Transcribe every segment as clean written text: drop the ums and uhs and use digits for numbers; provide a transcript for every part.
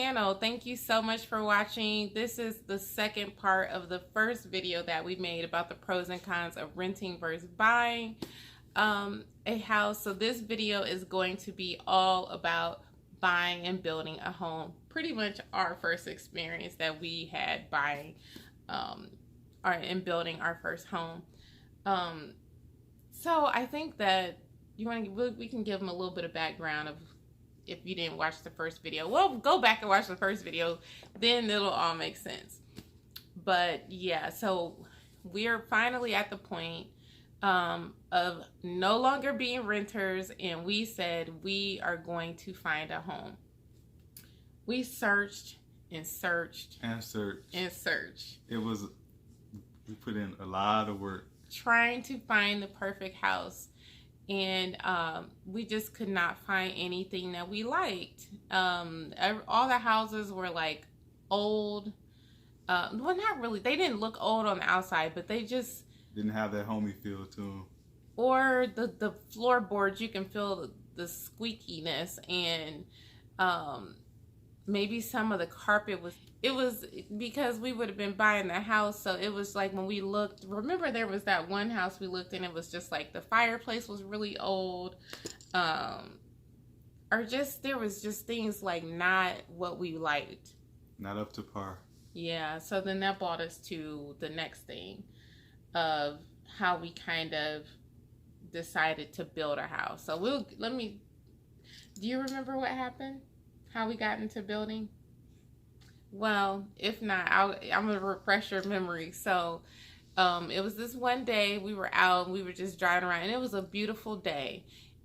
channel. Thank you so much for watching. This is the second part of the first video that we made about the pros and cons of renting versus buying a house. So this video is going to be all about buying and building a home. Pretty much our first experience that we had buying and building our first home. So I think that we can give them a little bit of background of, if you didn't watch the first video. Well, go back and watch the first video, then it'll all make sense. But yeah, so we're finally at the point of no longer being renters, and we said we are going to find a home. We searched and searched and searched and searched. We put in a lot of work trying to find the perfect house. And we just could not find anything that we liked. All the houses were like old. Well, not really. They didn't look old on the outside, but they just didn't have that homey feel to them. Or the floorboards, you can feel the squeakiness, and maybe some of the carpet was. It was because we would have been buying the house, so it was like when we looked, remember there was that one house we looked in, it was just like the fireplace was really old, or just there was just things like not what we liked. Not up to par. Yeah, so then that brought us to the next thing of how we kind of decided to build a house. So do you remember what happened? How we got into building? Well, if not, I'm going to refresh your memory. So it was this one day we were out and we were just driving around, and it was a beautiful day.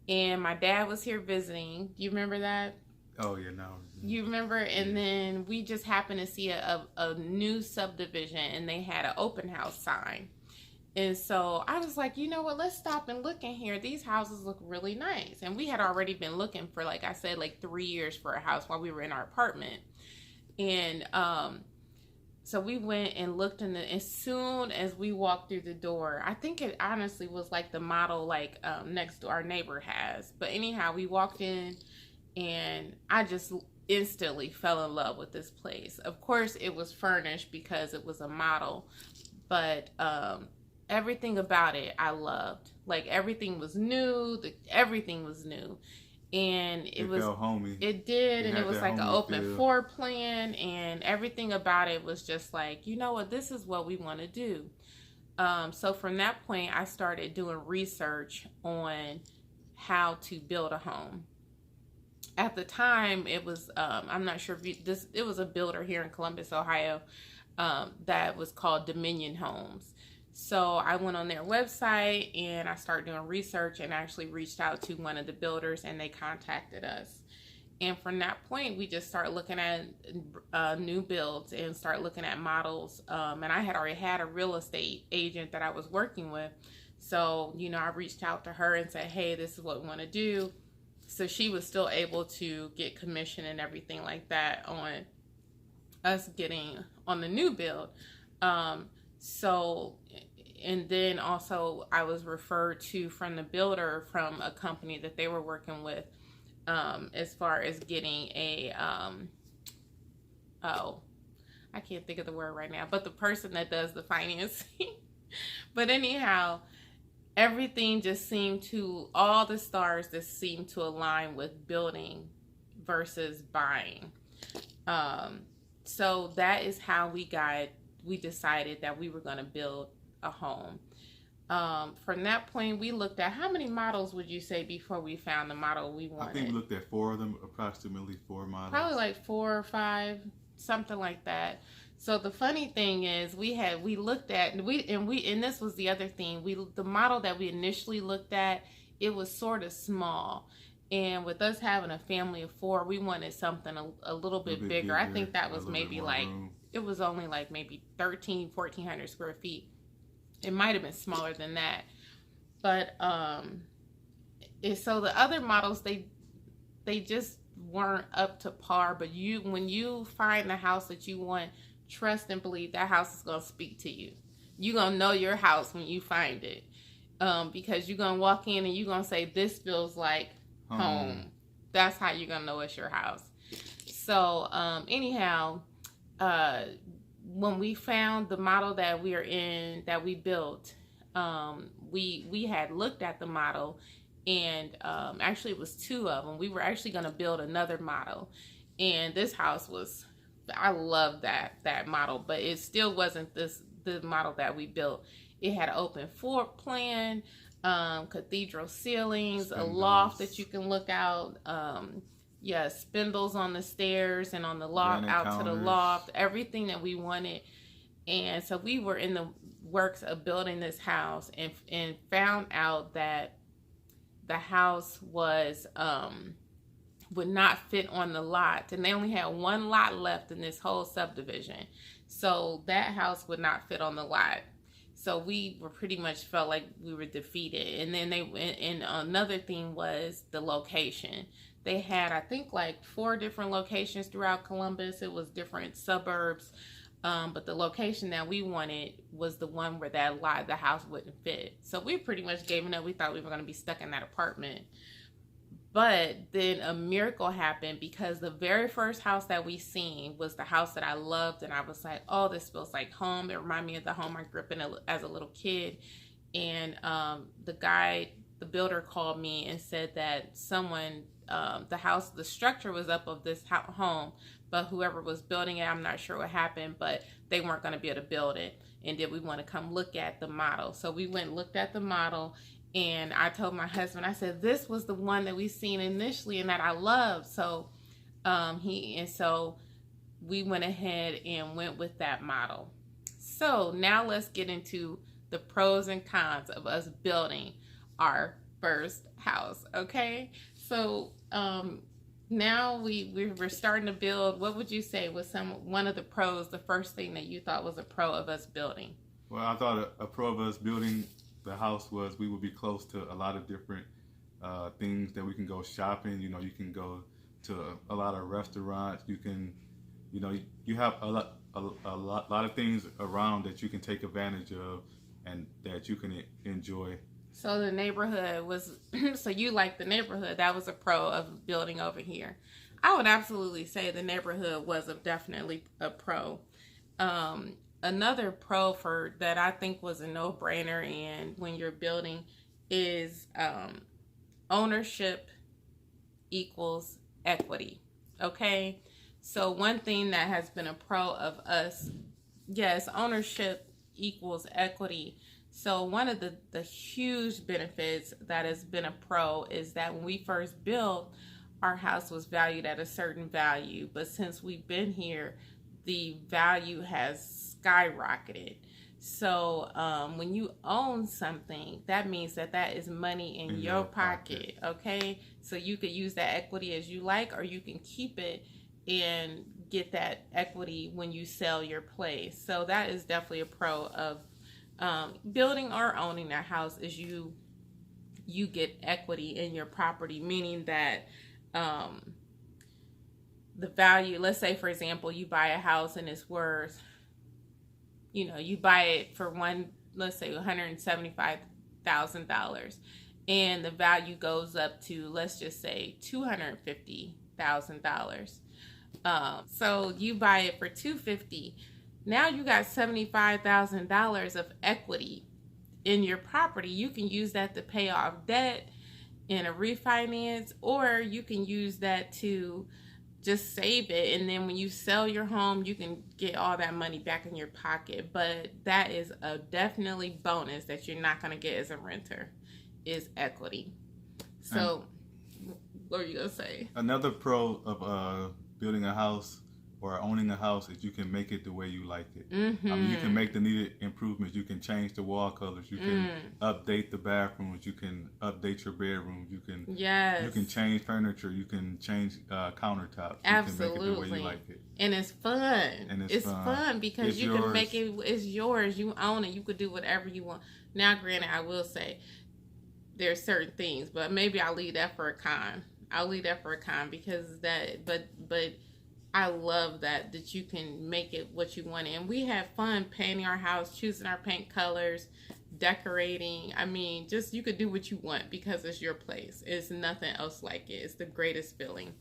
And my dad was here visiting. Do you remember that? Oh, yeah, no. You remember? And then we just happened to see a new subdivision, and they had an open house sign. And so I was like, you know what, let's stop and look in here. These houses look really nice. And we had already been looking for, like I said, like 3 years for a house while we were in our apartment. And so we went and looked in as soon as we walked through the door, I think it honestly was like the model like next to our neighbor has. But anyhow, we walked in and I just instantly fell in love with this place. Of course, it was furnished because it was a model, but everything about it I loved. Like everything was new, everything was new. And it felt homey. It did, and it was like an open floor plan, and everything about it was just like, you know what, this is what we want to do. So from that point, I started doing research on how to build a home. At the time, it was I'm not sure if it was a builder here in Columbus, Ohio, that was called Dominion Homes. So I went on their website and I started doing research and actually reached out to one of the builders, and they contacted us. And from that point, we just started looking at new builds and start looking at models. And I had already had a real estate agent that I was working with. So, you know, I reached out to her and said, hey, this is what we want to do. So she was still able to get commission and everything like that on us getting on the new build. And then also I was referred to from the builder from a company that they were working with as far as getting a, I can't think of the word right now, but the person that does the financing. But anyhow, everything just seemed to, all the stars just seemed to align with building versus buying. So that is how we decided that we were going to build a home. From that point, we looked at, how many models would you say before we found the model we wanted? I think we looked at 4 of them, approximately 4 models. Probably like 4 or 5, something like that. So the funny thing is, we looked at, and this was the other thing, the model that we initially looked at, it was sort of small. And with us having a family of 4, we wanted something a little bit bigger. I think that was maybe like, it was only like maybe 1,400 square feet. It might have been smaller than that. But so the other models, they just weren't up to par. But when you find the house that you want, trust and believe that house is going to speak to you. You're going to know your house when you find it. Because you're going to walk in and you're going to say, this feels like home. That's how you're going to know it's your house. So anyhow, when we found the model that we are in, that we built, we had looked at the model, and actually it was two of them. We were actually going to build another model, and this house was, I love that model, but it still wasn't the model that we built. It had an open floor plan, cathedral ceilings, spindles, a loft that you can look out, spindles on the stairs and on the loft, granite out counters to the loft, everything that we wanted. And so we were in the works of building this house, and found out that the house was would not fit on the lot, and they only had one lot left in this whole subdivision, so that house would not fit on the lot. So we were pretty much felt like we were defeated. And then and another thing was the location. They had, I think, like 4 different locations throughout Columbus. It was different suburbs, but the location that we wanted was the one where the house wouldn't fit. So we pretty much gave it up. We thought we were going to be stuck in that apartment. But then a miracle happened, because the very first house that we seen was the house that I loved, and I was like, oh, this feels like home. It reminded me of the home I grew up in as a little kid. And the builder called me and said that someone, the structure was up of this home, but whoever was building it, I'm not sure what happened, but they weren't going to be able to build it. And did we want to come look at the model? So we went and looked at the model. And I told my husband, I said, this was the one that we seen initially and that I loved. So so we went ahead and went with that model. So now let's get into the pros and cons of us building our first house. Okay. So now we're starting to build. What would you say was one of the pros, the first thing that you thought was a pro of us building? Well, I thought a pro of us building the house was we would be close to a lot of different things that we can go shopping. You know, you can go to a lot of restaurants. You can, you have a lot of things around that you can take advantage of and that you can enjoy. So the neighborhood was, so you like the neighborhood. That was a pro of building over here. I would absolutely say the neighborhood was definitely a pro. Another pro that I think was a no-brainer, and when you're building, is ownership equals equity. Okay, so one thing that has been a pro of us, yes, ownership equals equity. So one of the huge benefits that has been a pro is that when we first built, our house was valued at a certain value, but since we've been here, the value has skyrocketed. So when you own something, that means that is money in your pocket. Okay, so you could use that equity as you like, or you can keep it and get that equity when you sell your place. So that is definitely a pro of building or owning that house, is you get equity in your property, meaning that the value, let's say for example, you buy a house and it's worth, you buy it for let's say $175,000, and the value goes up to, let's just say, $250,000. So you buy it for $250,000. Now you got $75,000 of equity in your property. You can use that to pay off debt in a refinance, or you can use that to just save it, and then when you sell your home, you can get all that money back in your pocket. But that is a definitely bonus that you're not going to get as a renter, is equity. So what are you going to say? Another pro of building a house or owning a house is you can make it the way you like it. Mm-hmm. I mean, you can make the needed improvements. You can change the wall colors. You can update the bathrooms. You can update your bedrooms. You can change furniture. You can change countertops. Absolutely. You can make it the way you like it. And it's fun. It's fun because it's yours. Can make it. It's yours. You own it. You could do whatever you want. Now, granted, I will say there's certain things, but maybe I'll leave that for a con. Because that, but I love that you can make it what you want. And we have fun painting our house, choosing our paint colors, decorating. I mean, just you could do what you want because it's your place. It's nothing else like it. It's the greatest feeling.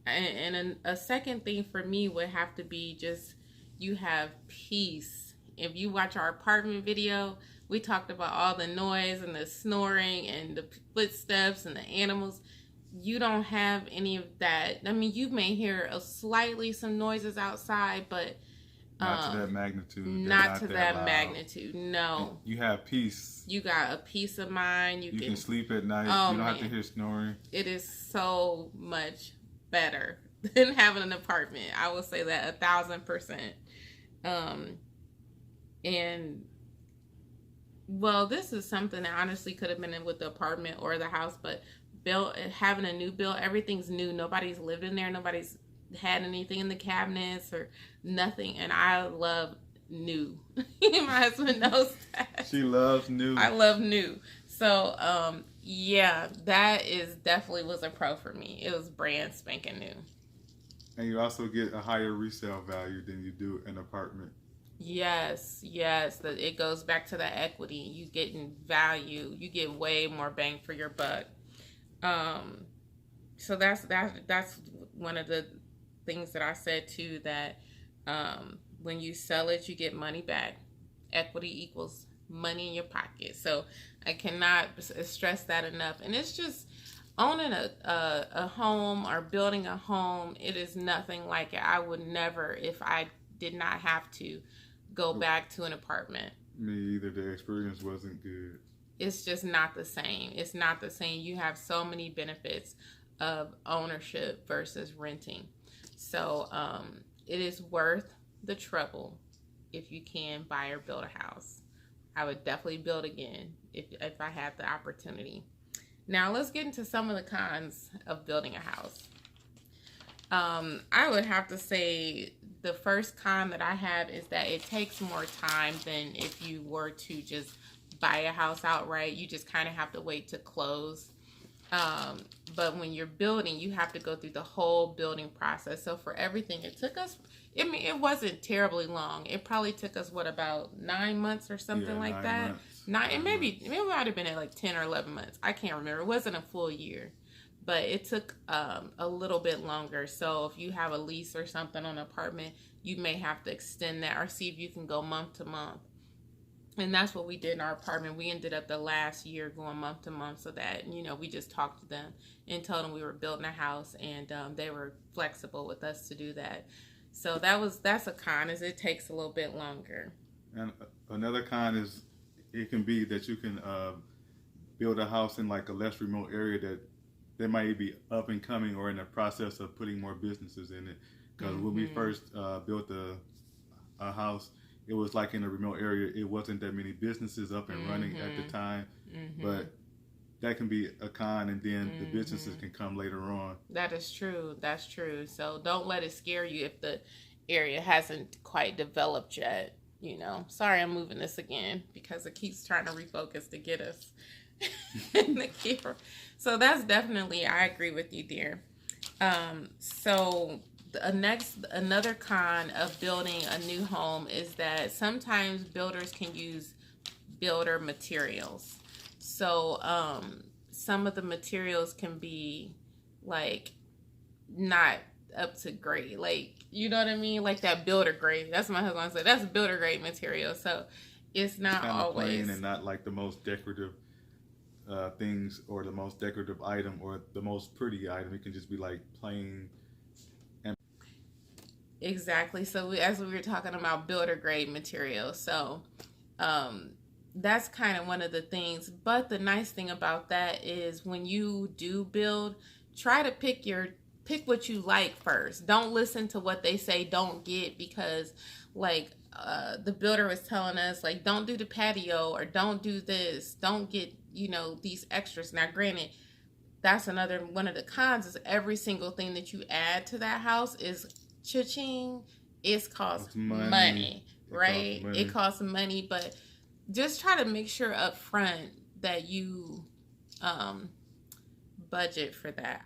And a second thing for me would have to be just you have peace. If you watch our apartment video, we talked about all the noise and the snoring and the footsteps and the animals. You don't have any of that. I mean, you may hear slightly some noises outside, but not to that magnitude. Not to that magnitude. No. You have peace. You got a peace of mind. You can sleep at night. Oh, you don't have to hear snoring. It is so much better than having an apartment. I will say that 1,000%. And well, this is something that honestly could have been in with the apartment or the house, but having a new build, everything's new. Nobody's lived in there. Nobody's had anything in the cabinets or nothing. And I love new. My husband knows that. She loves new. I love new. So, yeah, that is definitely was a pro for me. It was brand spanking new. And you also get a higher resale value than you do an apartment. Yes. It goes back to the equity. You getting value. You get way more bang for your buck. So that's one of the things that I said too, that when you sell it, you get money back. Equity equals money in your pocket. So I cannot stress that enough. And it's just owning a home or building a home. It is nothing like it. I would never, if I did not have to, go back to an apartment. Me either. The experience wasn't good. It's just not the same. It's not the same. You have so many benefits of ownership versus renting. So it is worth the trouble if you can buy or build a house. I would definitely build again if I had the opportunity. Now let's get into some of the cons of building a house. I would have to say the first con that I have is that it takes more time than if you were to just buy a house outright. You just kind of have to wait to close. But when you're building, you have to go through the whole building process. So for everything, it took us, I mean, it wasn't terribly long. It probably took us, about 9 months or something like that? 9, and maybe it might have been at like 10 or 11 months. I can't remember. It wasn't a full year, but it took a little bit longer. So if you have a lease or something on an apartment, you may have to extend that or see if you can go month to month. And that's what we did in our apartment. We ended up the last year going month to month, so that, we just talked to them and told them we were building a house, and they were flexible with us to do that. So that's a con, is it takes a little bit longer. And another con is it can be that you can build a house in like a less remote area that might be up and coming or in the process of putting more businesses in it. Because when we first built a house, it was like in a remote area. It wasn't that many businesses up and running at the time, but that can be a con, and then the businesses can come later on. That is true. That's true. So don't let it scare you if the area hasn't quite developed yet. Sorry, I'm moving this again because it keeps trying to refocus to get us in the camera. So that's definitely, I agree with you, dear. So another con of building a new home is that sometimes builders can use builder materials. So some of the materials can be like not up to grade, like, you know what I mean, like that builder grade. That's what my husband said. That's builder grade material. So it's not always plain and not like the most decorative things or the most decorative item or the most pretty item. It can just be like plain. Exactly. So as we were talking about builder grade material, so that's kind of one of the things. But the nice thing about that is when you do build, try to pick what you like first. Don't listen to what they say don't get, because like the builder was telling us, like, don't do the patio or don't do this, don't get these extras. Now granted, that's another one of the cons, is every single thing that you add to that house is cha-ching. It costs money, right? It costs money, but just try to make sure up front that you budget for that.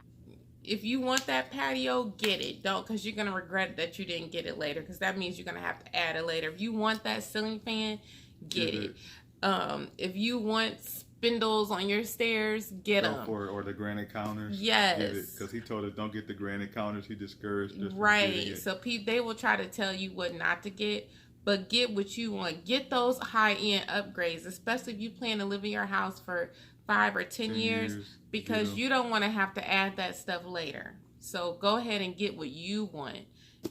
If you want that patio, get it. Don't, because you're going to regret that you didn't get it later, because that means you're going to have to add it later. If you want that ceiling fan, get it. If you want spindles on your stairs, get them. Or the granite counters. Yes. Because he told us don't get the granite counters. He discouraged us. Right. So they will try to tell you what not to get, but get what you want. Get those high-end upgrades, especially if you plan to live in your house for 5 or 10 years, because you don't want to have to add that stuff later. So go ahead and get what you want.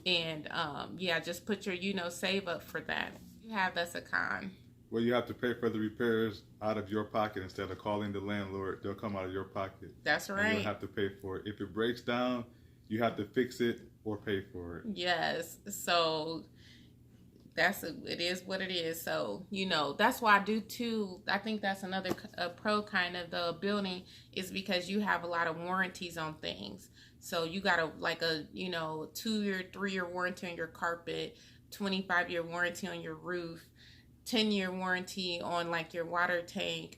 And yeah, just put your, save up for that. You have, that's a con. Well, you have to pay for the repairs out of your pocket instead of calling the landlord. They'll come out of your pocket. That's right. And you'll have to pay for it. If it breaks down, you have to fix it or pay for it. Yes. So it is what it is. So, that's why I do too. I think that's another pro kind of the building, is because you have a lot of warranties on things. So you got a 2-year, 3-year warranty on your carpet, 25-year warranty on your roof, 10-year warranty on like your water tank,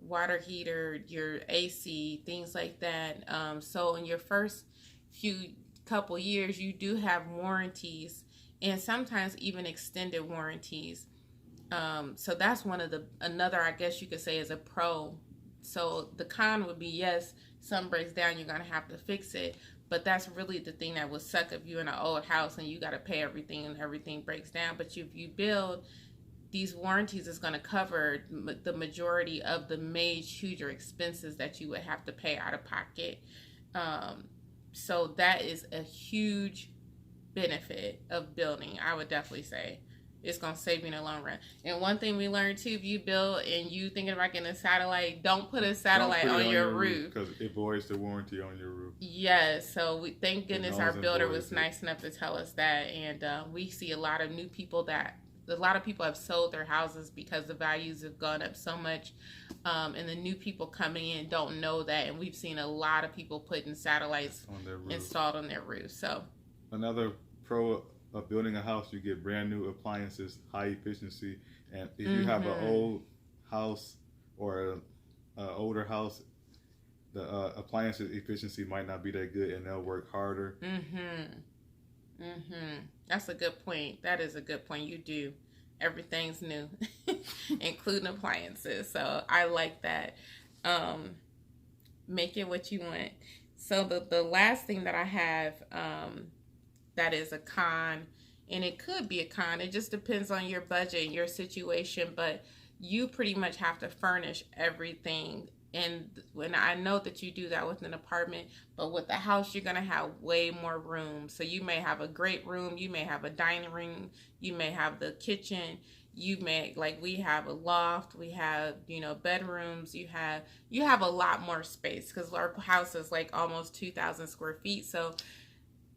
water heater, your AC, things like that. So in your first couple years, you do have warranties, and sometimes even extended warranties. So that's another, I guess you could say, is a pro. So the con would be, yes, something breaks down, you're going to have to fix it. But that's really the thing that would suck if you're in an old house and you got to pay everything and everything breaks down. But if you build, these warranties is going to cover the majority of the huger expenses that you would have to pay out of pocket. So that is a huge benefit of building, I would definitely say. It's going to save you in the long run. And one thing we learned too, if you build and you thinking about getting a satellite, don't put a satellite on your roof. Because it voids the warranty on your roof. Yes. So thank goodness our builder was nice enough to tell us that. And we see a lot of people have sold their houses because the values have gone up so much. And the new people coming in don't know that. And we've seen a lot of people putting satellites installed on their roof. So another pro of building a house, you get brand new appliances, high efficiency. And if you have an old house or an older house, the appliance efficiency might not be that good, and they'll work harder. That's a good point. That is a good point. You do. Everything's new, including appliances. So I like that. Make it what you want. So the last thing that I have, that is a con, and it could be a con. It just depends on your budget and your situation, but you pretty much have to furnish everything. And when I know that you do that with an apartment, but with the house, you're going to have way more room. So you may have a great room. You may have a dining room. You may have the kitchen. You may, like we have a loft. We have, bedrooms. You have a lot more space because our house is like almost 2,000 square feet. So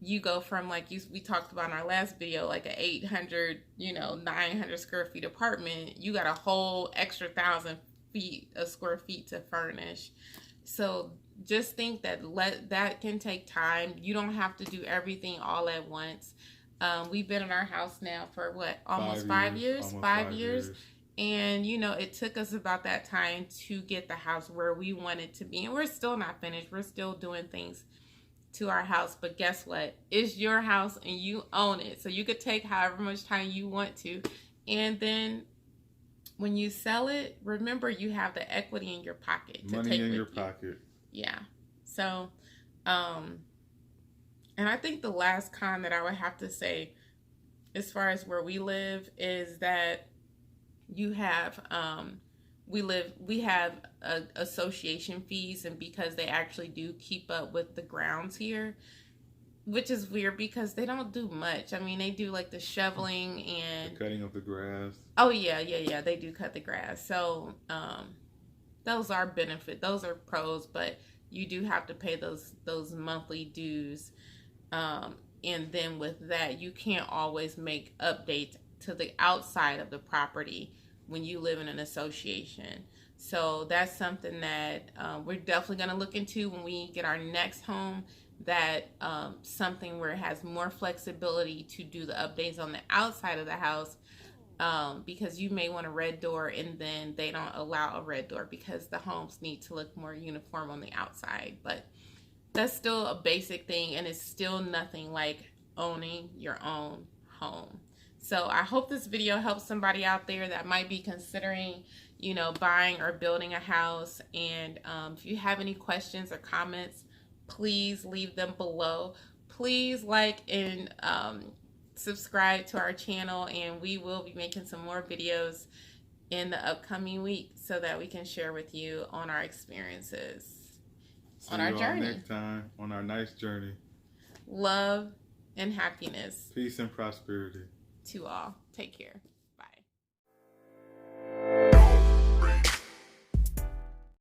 you go from, like we talked about in our last video, like an 800, 900 square feet apartment. You got a whole extra 1,000 square feet to furnish. So just think that that can take time. You don't have to do everything all at once. We've been in our house now for almost 5 years. 5 years. And it took us about that time to get the house where we want it to be, and we're still not finished. We're still doing things to our house, but guess what? It's your house and you own it, so you could take however much time you want to. And then when you sell it, remember you have the equity in your pocket to money take in with your you. pocket. Yeah. So and I think the last con that I would have to say, as far as where we live, is that you have we have association fees, and because they actually do keep up with the grounds here, which is weird because they don't do much. I mean, they do like the shoveling and the cutting of the grass. Oh yeah, they do cut the grass. So those are benefit, those are pros, but you do have to pay those monthly dues. And then with that, you can't always make updates to the outside of the property when you live in an association. So that's something that we're definitely going to look into when we get our next home, that something where it has more flexibility to do the updates on the outside of the house, because you may want a red door and then they don't allow a red door because the homes need to look more uniform on the outside. But that's still a basic thing, and it's still nothing like owning your own home. So I hope this video helps somebody out there that might be considering, you know, buying or building a house. And if you have any questions or comments, please leave them below. Please like and subscribe to our channel, and we will be making some more videos in the upcoming week so that we can share with you on our experiences on our journey. Next time on our nice journey. Love and happiness. Peace and prosperity to all. Take care.